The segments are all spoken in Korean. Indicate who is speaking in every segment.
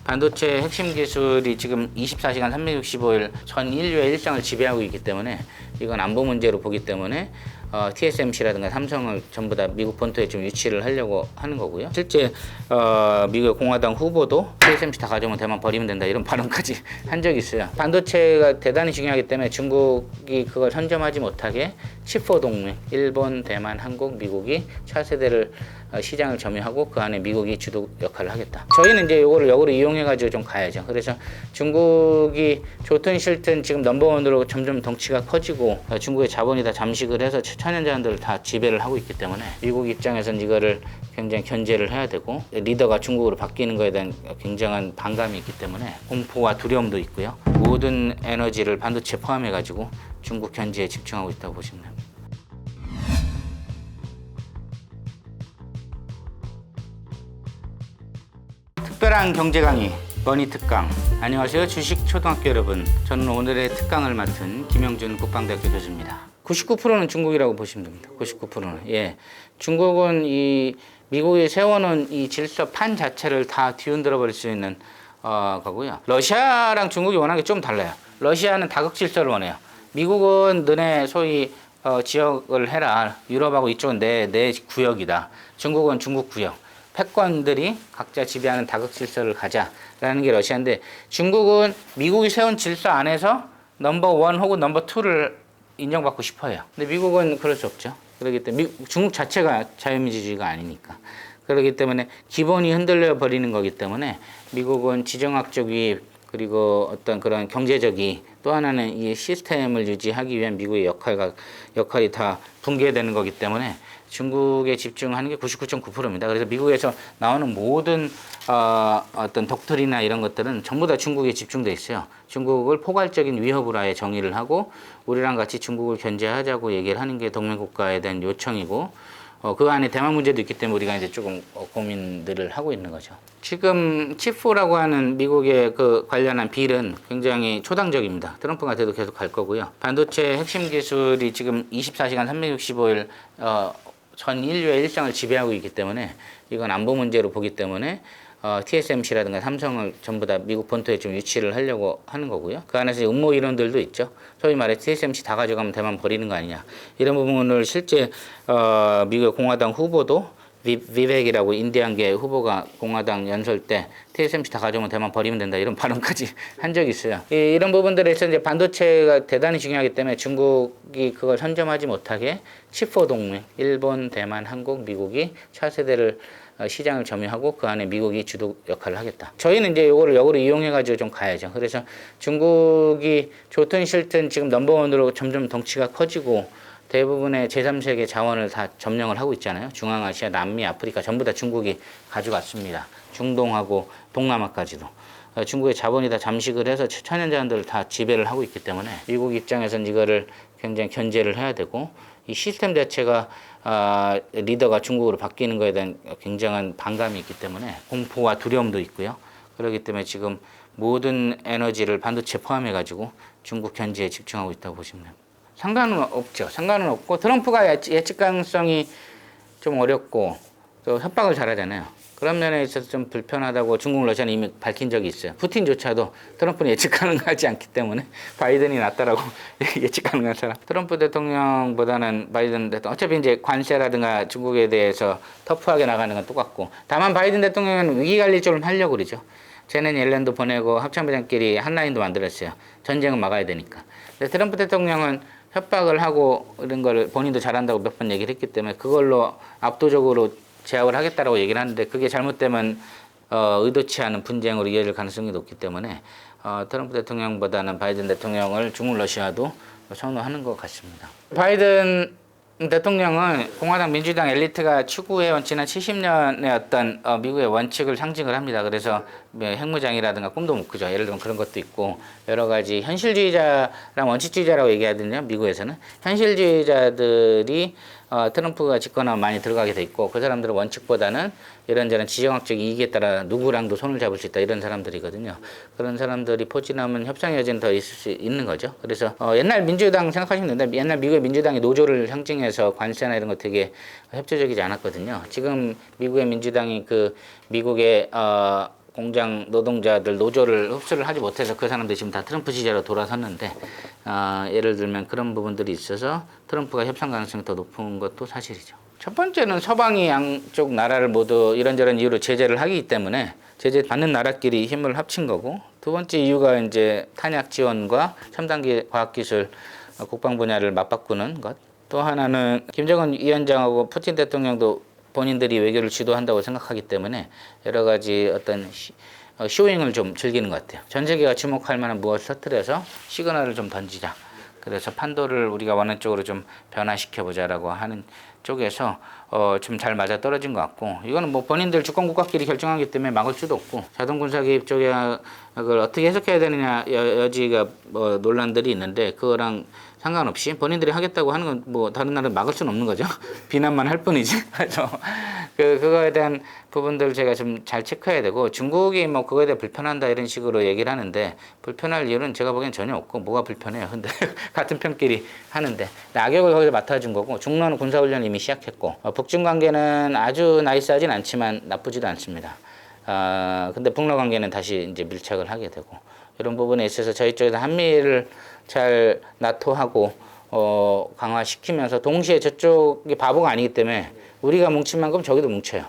Speaker 1: 반도체 핵심 기술이 지금 24시간 365일 전 인류의 일상을 지배하고 있기 때문에 이건 안보 문제로 보기 때문에 TSMC라든가 삼성을 전부 다 미국 본토에 좀 유치를 하려고 하는 거고요. 실제 미국 공화당 후보도 TSMC 다 가져오면 대만 버리면 된다 이런 발언까지 한 적이 있어요. 반도체가 대단히 중요하기 때문에 중국이 그걸 선점하지 못하게 칩4 동맹, 일본, 대만, 한국, 미국이 차세대를 시장을 점유하고 그 안에 미국이 주도 역할을 하겠다. 저희는 이제 이거를 역으로 이용해가지고 좀 가야죠. 그래서 중국이 좋든 싫든 지금 넘버원으로 점점 덩치가 커지고 중국의 자본이 다 잠식을 해서 천연자원들을 다 지배를 하고 있기 때문에 미국 입장에서는 이거를 굉장히 견제를 해야 되고 리더가 중국으로 바뀌는 것에 대한 굉장한 반감이 있기 때문에 공포와 두려움도 있고요. 모든 에너지를 반도체 포함해가지고 중국 견제에 집중하고 있다고 보시면 됩니다. 특별한 경제 강의 머니 특강. 안녕하세요 주식 초등학교 여러분, 저는 오늘의 특강을 맡은 김영준 국방대학교 교수입니다. 99%는 중국이라고 보시면 됩니다. 99%는 중국은 이 미국이 세워놓은 이 질서 판 자체를 다 뒤흔들어 버릴 수 있는 거고요. 러시아랑 중국이 워낙에 좀 달라요. 러시아는 다극 질서를 원해요. 미국은 너네 소위 지역을 해라. 유럽하고 이쪽은 내 구역이다. 중국은 중국 구역. 패권들이 각자 지배하는 다극 질서를 가자라는 게 러시아인데, 중국은 미국이 세운 질서 안에서 넘버 원 혹은 넘버 투를 인정받고 싶어요. 근데 미국은 그럴 수 없죠. 그렇기 때문에 중국 자체가 자유민주주의가 아니니까. 그렇기 때문에 기본이 흔들려 버리는 거기 때문에 미국은 지정학적 위입 그리고 어떤 그런 경제적 이익, 또 하나는 이 시스템을 유지하기 위한 미국의 역할이 다 붕괴되는 거기 때문에 중국에 집중하는 게 99.9%입니다. 그래서 미국에서 나오는 모든 어떤 독트리나 이런 것들은 전부 다 중국에 집중돼 있어요. 중국을 포괄적인 위협으로 아예 정의를 하고 우리랑 같이 중국을 견제하자고 얘기를 하는 게 동맹국가에 대한 요청이고, 그 안에 대만 문제도 있기 때문에 우리가 이제 조금 고민들을 하고 있는 거죠. 지금 칩4라고 하는 미국의 그 관련한 빌은 굉장히 초당적입니다. 트럼프가 돼도 계속 갈 거고요. 반도체 핵심 기술이 지금 24시간 365일 전 인류의 일상을 지배하고 있기 때문에 이건 안보 문제로 보기 때문에 TSMC라든가 삼성을 전부 다 미국 본토에 좀 유치를 하려고 하는 거고요. 그 안에서 음모 이론들도 있죠. 소위 말해 TSMC 다 가져가면 대만 버리는 거 아니냐. 이런 부분을 실제 미국 공화당 후보도 비백이라고 인디안계 후보가 공화당 연설 때 TSMC 다 가져오면 대만 버리면 된다 이런 발언까지 한 적이 있어요. 이런 부분들에서 이제 반도체가 대단히 중요하기 때문에 중국이 그걸 선점하지 못하게 칩4 동맹, 일본, 대만, 한국, 미국이 차세대를 시장을 점유하고 그 안에 미국이 주도 역할을 하겠다. 저희는 이제 이거를 역으로 이용해가지고 좀 가야죠. 그래서 중국이 좋든 싫든 지금 넘버원으로 점점 덩치가 커지고 대부분의 제3세계 자원을 다 점령을 하고 있잖아요. 중앙아시아, 남미, 아프리카 전부 다 중국이 가져갔습니다. 중동하고 동남아까지도. 중국의 자본이 다 잠식을 해서 천연자원들을 다 지배를 하고 있기 때문에 미국 입장에서는 이거를 굉장히 견제를 해야 되고, 이 시스템 자체가 리더가 중국으로 바뀌는 것에 대한 굉장한 반감이 있기 때문에 공포와 두려움도 있고요. 그렇기 때문에 지금 모든 에너지를 반도체 포함해가지고 중국 견제에 집중하고 있다고 보시면 됩니다. 상관은 없죠. 상관은 없고, 트럼프가 예측 가능성이 좀 어렵고 또 협박을 잘하잖아요. 그런 면에 있어서 좀 불편하다고 중국, 러시아는 이미 밝힌 적이 있어요. 푸틴조차도 트럼프는 예측 가능하지 않기 때문에 바이든이 낫다라고 예측 가능한 사람. 트럼프 대통령보다는 바이든 대통령, 어차피 이제 관세라든가 중국에 대해서 터프하게 나가는 건 똑같고, 다만 바이든 대통령은 위기관리 좀 하려고 그러죠. 제넷 옐런도 보내고 합참부장끼리 한라인도 만들었어요. 전쟁은 막아야 되니까. 근데 트럼프 대통령은 협박을 하고 이런 걸 본인도 잘한다고 몇 번 얘기를 했기 때문에 그걸로 압도적으로 제압을 하겠다라고 얘기를 하는데, 그게 잘못되면 의도치 않은 분쟁으로 이어질 가능성이 높기 때문에 트럼프 대통령보다는 바이든 대통령을 중국, 러시아도 선호하는 것 같습니다. 바이든 대통령은 공화당 민주당 엘리트가 추구해온 지난 70년의 어떤 미국의 원칙을 상징을 합니다. 그래서 핵무장이라든가 꿈도 못 꾸죠. 예를 들면 그런 것도 있고, 여러 가지 현실주의자랑 원칙주의자라고 얘기하거든요. 미국에서는 현실주의자들이 트럼프가 집권하면 많이 들어가게 돼 있고, 그 사람들은 원칙보다는 이런저런 지정학적 이익에 따라 누구랑도 손을 잡을 수 있다 이런 사람들이거든요. 그런 사람들이 포진하면 협상의 여지는 더 있을 수 있는 거죠. 그래서 옛날 민주당 생각하시면 된다. 옛날 미국의 민주당이 노조를 상징해서 관세나 이런 거 되게 협조적이지 않았거든요. 지금 미국의 민주당이 그 미국의 공장 노동자들 노조를 흡수를 하지 못해서 그 사람들이 지금 다 트럼프 지지자로 돌아섰는데 예를 들면 그런 부분들이 있어서 트럼프가 협상 가능성이 더 높은 것도 사실이죠. 첫 번째는 서방이 양쪽 나라를 모두 이런저런 이유로 제재를 하기 때문에 제재 받는 나라끼리 힘을 합친 거고, 두 번째 이유가 이제 탄약 지원과 첨단기 과학기술 국방 분야를 맞바꾸는 것. 또 하나는 김정은 위원장하고 푸틴 대통령도 본인들이 외교를 주도한다고 생각하기 때문에 여러 가지 어떤 쇼잉을 좀 즐기는 것 같아요. 전 세계가 주목할 만한 무엇을 터뜨려서 시그널을 좀 던지자. 그래서 판도를 우리가 원하는 쪽으로 좀 변화시켜 보자라고 하는 쪽에서 좀 잘 맞아 떨어진 것 같고, 이거는 뭐 본인들 주권 국가끼리 결정하기 때문에 막을 수도 없고, 자동 군사 개입 쪽에 그걸 어떻게 해석해야 되느냐 여지가 뭐 논란들이 있는데, 그거랑 상관없이 본인들이 하겠다고 하는 건 뭐 다른 나라는 막을 수는 없는 거죠. 비난만 할 뿐이지. 그래서 그거에 대한 부분들 제가 좀 잘 체크해야 되고, 중국이 뭐 그거에 대해 불편한다 이런 식으로 얘기를 하는데, 불편할 이유는 제가 보기엔 전혀 없고, 뭐가 불편해요. 근데 같은 편끼리 하는데 악역을 거기서 맡아준 거고, 중로는 군사훈련 이미 시작했고, 북중 관계는 아주 나이스하진 않지만 나쁘지도 않습니다. 근데 북러 관계는 다시 이제 밀착을 하게 되고, 이런 부분에 있어서 저희 쪽에서 한미를 잘 나토하고 강화시키면서 동시에 저쪽이 바보가 아니기 때문에 우리가 뭉친 만큼 저기도 뭉쳐요.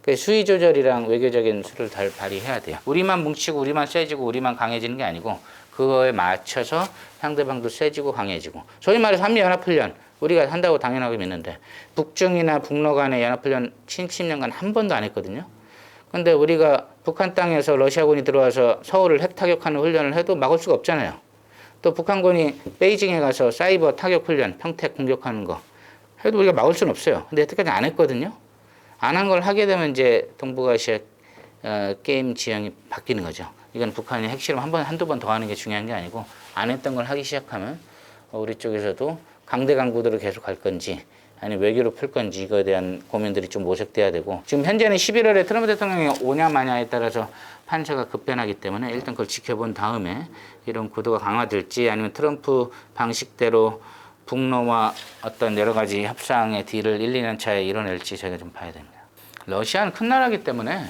Speaker 1: 그 수위 조절이랑 외교적인 수를 발휘해야 돼요. 우리만 뭉치고 우리만 세지고 우리만 강해지는 게 아니고, 그거에 맞춰서 상대방도 세지고 강해지고. 소위 말해서 한미연합훈련 우리가 한다고 당연하게 믿는데, 북중이나 북러 간의 연합훈련 70년간 한 번도 안 했거든요. 근데 우리가 북한 땅에서 러시아군이 들어와서 서울을 핵타격하는 훈련을 해도 막을 수가 없잖아요. 또 북한군이 베이징에 가서 사이버 타격 훈련, 평택 공격하는 거 해도 우리가 막을 수는 없어요. 근데 여태까지 안 했거든요. 안 한 걸 하게 되면 이제 동북아시아 게임 지형이 바뀌는 거죠. 이건 북한이 핵실험 한두 번 더 하는 게 중요한 게 아니고, 안 했던 걸 하기 시작하면 우리 쪽에서도 강대강구도로 계속 갈 건지 아니 외교로 풀 건지, 이거에 대한 고민들이 좀 모색돼야 되고, 지금 현재는 11월에 트럼프 대통령이 오냐 마냐에 따라서 판세가 급변하기 때문에 일단 그걸 지켜본 다음에 이런 구도가 강화될지, 아니면 트럼프 방식대로 북러와 어떤 여러 가지 협상의 딜을 1, 2년 차에 이뤄낼지 저희가 좀 봐야 됩니다. 러시아는 큰 나라이기 때문에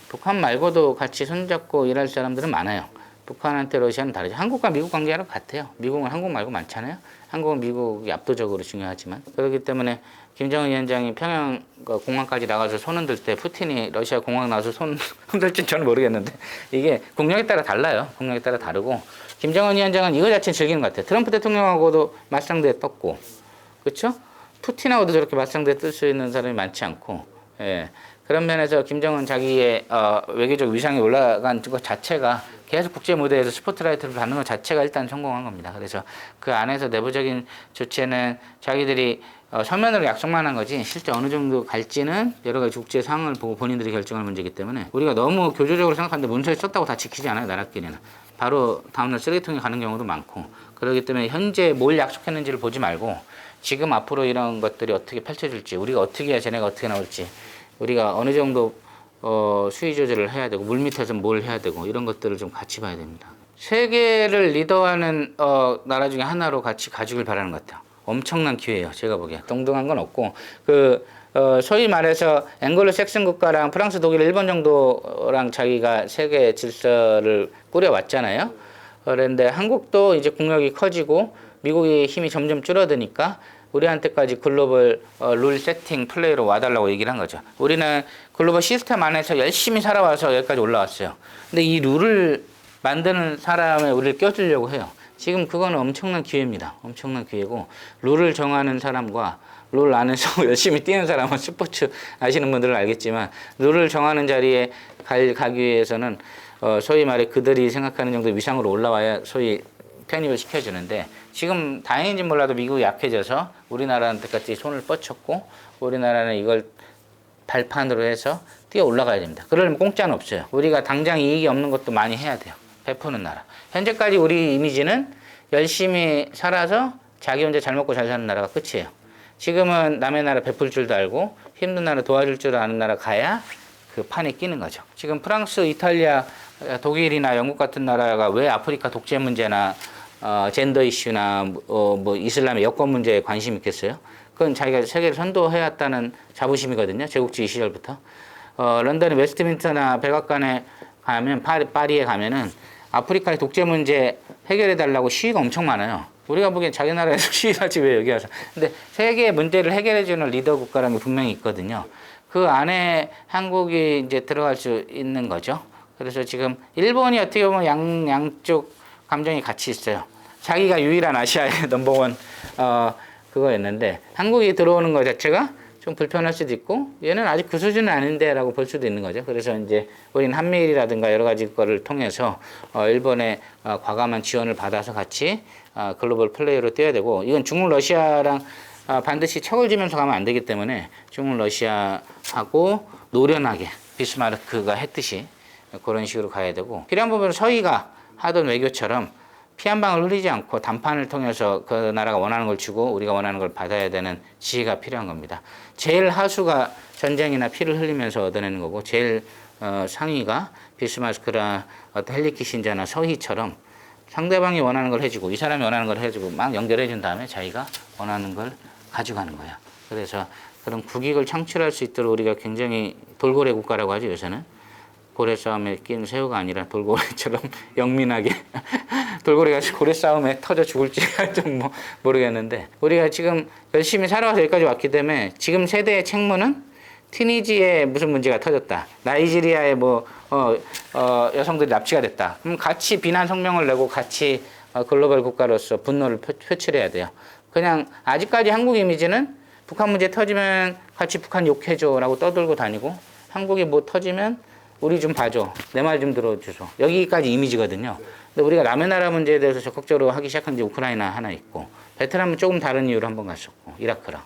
Speaker 1: 북한 말고도 같이 손잡고 일할 사람들은 많아요. 북한한테 러시아는 다르죠. 한국과 미국 관계랑 같아요. 미국은 한국 말고 많잖아요. 한국은 미국이 압도적으로 중요하지만, 그렇기 때문에 김정은 위원장이 평양 공항까지 나가서 손 흔들 때 푸틴이 러시아 공항 나와서 손 흔들지는 저는 모르겠는데, 이게 국력에 따라 달라요. 국력에 따라 다르고, 김정은 위원장은 이거 자체는 즐기는 것 같아요. 트럼프 대통령하고도 맞상대에 떴고, 그렇죠? 푸틴하고도 저렇게 맞상대에 뜰 수 있는 사람이 많지 않고, 예. 그런 면에서 김정은 자기의 외교적 위상이 올라간 것 자체가 계속 국제 무대에서 스포트라이트를 받는 것 자체가 일단 성공한 겁니다. 그래서 그 안에서 내부적인 조치는 자기들이 서면으로 약속만 한 거지, 실제 어느 정도 갈지는 여러 가지 국제 상황을 보고 본인들이 결정할 문제이기 때문에, 우리가 너무 교조적으로 생각하는데 문서에 썼다고 다 지키지 않아요. 나라끼리는 바로 다음날 쓰레기통에 가는 경우도 많고, 그렇기 때문에 현재 뭘 약속했는지를 보지 말고 지금 앞으로 이런 것들이 어떻게 펼쳐질지, 우리가 어떻게 해야 쟤네가 어떻게 나올지, 우리가 어느 정도 수위 조절을 해야 되고, 물 밑에서 뭘 해야 되고, 이런 것들을 좀 같이 봐야 됩니다. 세계를 리더하는 나라 중에 하나로 같이 가주길 바라는 것 같아요. 엄청난 기회예요. 제가 보기에 동등한 건 없고, 소위 말해서 앵글로색슨 국가랑 프랑스, 독일, 일본 정도랑 자기가 세계 질서를 꾸려왔잖아요. 그런데 한국도 이제 국력이 커지고 미국의 힘이 점점 줄어드니까 우리한테까지 글로벌 룰 세팅 플레이로 와달라고 얘기를 한 거죠. 우리는 글로벌 시스템 안에서 열심히 살아와서 여기까지 올라왔어요. 근데 이 룰을 만드는 사람에 우리를 껴주려고 해요. 지금 그건 엄청난 기회입니다. 엄청난 기회고, 룰을 정하는 사람과 룰 안에서 열심히 뛰는 사람은, 스포츠 아시는 분들은 알겠지만, 룰을 정하는 자리에 가기 위해서는 소위 말해 그들이 생각하는 정도의 위상으로 올라와야 소위 편입을 시켜주는데, 지금 다행인지 몰라도 미국이 약해져서 우리나라한테까지 손을 뻗쳤고, 우리나라는 이걸 발판으로 해서 뛰어 올라가야 됩니다. 그러려면 공짜는 없어요. 우리가 당장 이익이 없는 것도 많이 해야 돼요. 베푸는 나라. 현재까지 우리 이미지는 열심히 살아서 자기 혼자 잘 먹고 잘 사는 나라가 끝이에요. 지금은 남의 나라 베풀 줄도 알고 힘든 나라 도와줄 줄 아는 나라 가야 그 판에 끼는 거죠. 지금 프랑스, 이탈리아, 독일이나 영국 같은 나라가 왜 아프리카 독재 문제나 젠더 이슈나 뭐 이슬람의 여권 문제에 관심이 있겠어요? 그건 자기가 세계를 선도해왔다는 자부심이거든요. 제국주의 시절부터. 런던의 웨스트민스터나 백악관에 가면 파리에 가면은 아프리카의 독재 문제 해결해 달라고 시위가 엄청 많아요. 우리가 보기엔 자기 나라에서 시위하지 왜 여기 와서. 근데 세계의 문제를 해결해 주는 리더 국가라는 게 분명히 있거든요. 그 안에 한국이 이제 들어갈 수 있는 거죠. 그래서 지금 일본이 어떻게 보면 양쪽 감정이 같이 있어요. 자기가 유일한 아시아의 넘버원 그거였는데 한국이 들어오는 것 자체가 좀 불편할 수도 있고 얘는 아직 그 수준은 아닌데라고 볼 수도 있는 거죠. 그래서 이제 우리는 한미일이라든가 여러 가지 거를 통해서 일본의 과감한 지원을 받아서 같이 글로벌 플레이어로 뛰어야 되고 이건 중국 러시아랑 반드시 척을 지면서 가면 안 되기 때문에 중국 러시아하고 노련하게 비스마르크가 했듯이 그런 식으로 가야 되고 필요한 부분은 서희가 하던 외교처럼 피 한 방울 흘리지 않고 담판을 통해서 그 나라가 원하는 걸 주고 우리가 원하는 걸 받아야 되는 지혜가 필요한 겁니다. 제일 하수가 전쟁이나 피를 흘리면서 얻어내는 거고 제일 상위가 비스마르크나 어떤 헬리 키신저나 서희처럼 상대방이 원하는 걸 해주고 이 사람이 원하는 걸 해주고 막 연결해 준 다음에 자기가 원하는 걸 가져가는 거야. 그래서 그런 국익을 창출할 수 있도록 우리가 굉장히 돌고래 국가라고 하죠 요새는. 고래 싸움에 낀 새우가 아니라 돌고래처럼 영민하게 돌고래가 고래 싸움에 터져 죽을지 좀 모르겠는데 우리가 지금 열심히 살아와서 여기까지 왔기 때문에 지금 세대의 책무는 티니지에 무슨 문제가 터졌다. 나이지리아에 여성들이 납치가 됐다. 그럼 같이 비난 성명을 내고 같이 글로벌 국가로서 분노를 표출해야 돼요. 그냥 아직까지 한국 이미지는 북한 문제 터지면 같이 북한 욕해줘라고 떠들고 다니고 한국이 뭐 터지면 우리 좀 봐줘. 내 말 좀 들어주소. 여기까지 이미지거든요. 근데 우리가 남의 나라 문제에 대해서 적극적으로 하기 시작한 지 우크라이나 하나 있고 베트남은 조금 다른 이유로 한번 갔었고 이라크랑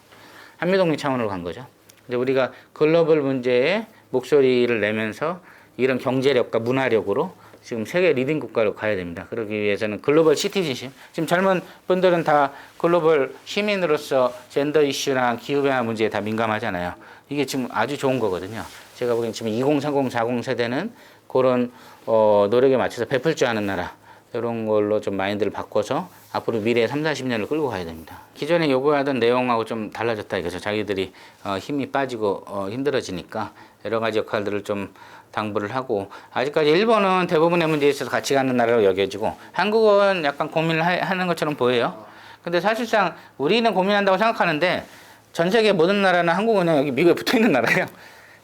Speaker 1: 한미동맹 차원으로 간 거죠. 근데 우리가 글로벌 문제에 목소리를 내면서 이런 경제력과 문화력으로 지금 세계 리딩 국가로 가야 됩니다. 그러기 위해서는 글로벌 시티즌십. 지금 젊은 분들은 다 글로벌 시민으로서 젠더 이슈나 기후변화 문제에 다 민감하잖아요. 이게 지금 아주 좋은 거거든요. 제가 보기엔 지금 2030, 40 세대는 그런 노력에 맞춰서 베풀 줄 아는 나라 이런 걸로 좀 마인드를 바꿔서 앞으로 미래 3, 40년을 끌고 가야 됩니다. 기존에 요구하던 내용하고 좀 달라졌다 이거죠. 자기들이 힘이 빠지고 힘들어지니까 여러 가지 역할들을 좀 당부를 하고 아직까지 일본은 대부분의 문제에 있어서 같이 가는 나라로 여겨지고 한국은 약간 고민을 하는 것처럼 보여요. 근데 사실상 우리는 고민한다고 생각하는데 전 세계 모든 나라는 한국은 여기 미국에 붙어 있는 나라예요.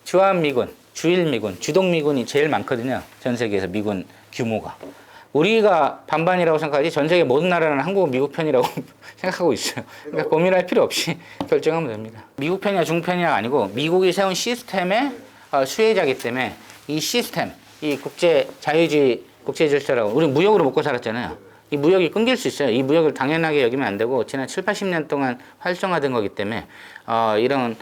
Speaker 1: 주한미군, 주일미군, 주동미군이 제일 많거든요. 전 세계에서 미군 규모가. 우리가 반반이라고 생각하지 전 세계 모든 나라는 한국, 미국 편이라고 생각하고 있어요. 그러니까 고민할 필요 없이 결정하면 됩니다. 미국 편이야, 중국 편이야 아니고 미국이 세운 시스템의 수혜자이기 때문에 이 시스템, 이 국제 자유주의 국제 질서라고 우리 무역으로 먹고 살았잖아요. 이 무역이 끊길 수 있어요. 이 무역을 당연하게 여기면 안 되고 지난 7, 80년 동안 활성화된 거기 때문에 이런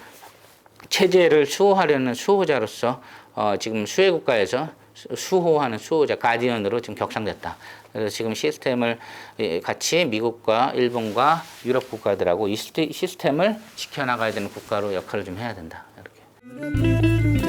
Speaker 1: 체제를 수호하려는 수호자로서 지금 수혜 국가에서 수호하는 수호자 가디언으로 지금 격상됐다. 그래서 지금 시스템을 같이 미국과 일본과 유럽 국가들하고 이 시스템을 지켜나가야 되는 국가로 역할을 좀 해야 된다. 이렇게.